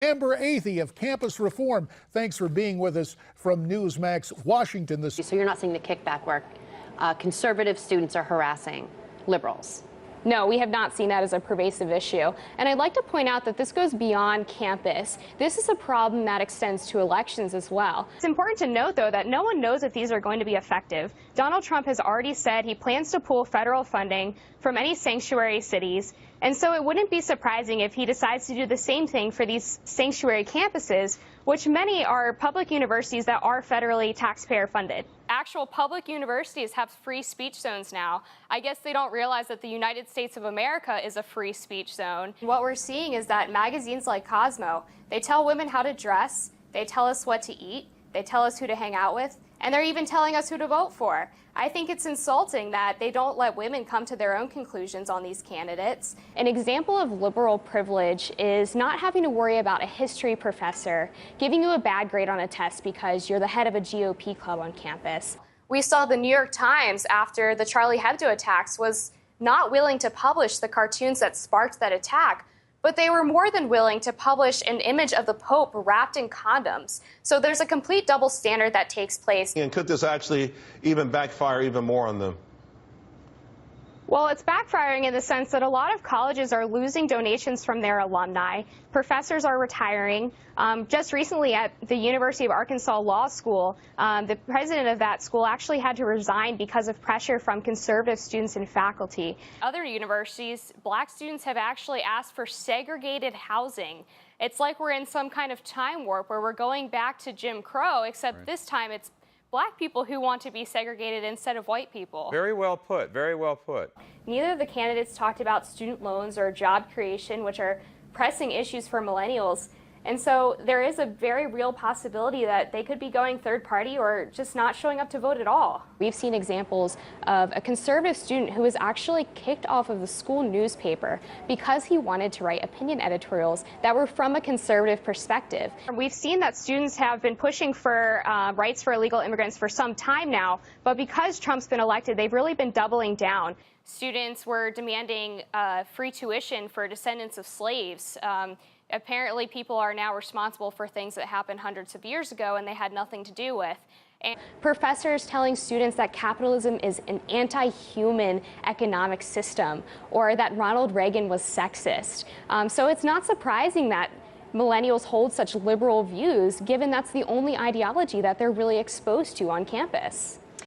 Amber Athey of Campus Reform, thanks for being with us from Newsmax Washington. So you're not seeing the kickback where conservative students are harassing liberals? No, we have not seen that as a pervasive issue. And I'd like to point out that this goes beyond campus. This is a problem that extends to elections as well. It's important to note, though, that no one knows if these are going to be effective. Donald Trump has already said he plans to pull federal funding from any sanctuary cities. And so it wouldn't be surprising if he decides to do the same thing for these sanctuary campuses, which many are public universities that are federally taxpayer funded. Actual public universities have free speech zones now. I guess they don't realize that the United States of America is a free speech zone. What we're seeing is that magazines like Cosmo, they tell women how to dress, they tell us what to eat, they tell us who to hang out with, and they're even telling us who to vote for. I think it's insulting that they don't let women come to their own conclusions on these candidates. An example of liberal privilege is not having to worry about a history professor giving you a bad grade on a test because you're the head of a GOP club on campus. We saw the New York Times, after the Charlie Hebdo attacks, was not willing to publish the cartoons that sparked that attack, but they were more than willing to publish an image of the Pope wrapped in condoms. So there's a complete double standard that takes place. And could this actually even backfire even more on them? Well, it's backfiring in the sense that a lot of colleges are losing donations from their alumni. Professors are retiring. Just recently at the University of Arkansas Law School, the president of that school actually had to resign because of pressure from conservative students and faculty. Other universities, black students have actually asked for segregated housing. It's like we're in some kind of time warp where we're going back to Jim Crow, except this time it's black people who want to be segregated instead of white people. Very well put, very well put. Neither of the candidates talked about student loans or job creation, which are pressing issues for millennials. And so there is a very real possibility that they could be going third party or just not showing up to vote at all. We've seen examples of a conservative student who was actually kicked off of the school newspaper because he wanted to write opinion editorials that were from a conservative perspective. We've seen that students have been pushing for rights for illegal immigrants for some time now, but because Trump's been elected, they've really been doubling down. Students were demanding free tuition for descendants of slaves. Apparently, people are now responsible for things that happened hundreds of years ago and they had nothing to do with. And professors telling students that capitalism is an anti-human economic system, or that Ronald Reagan was sexist. So it's not surprising that millennials hold such liberal views, given that's the only ideology that they're really exposed to on campus.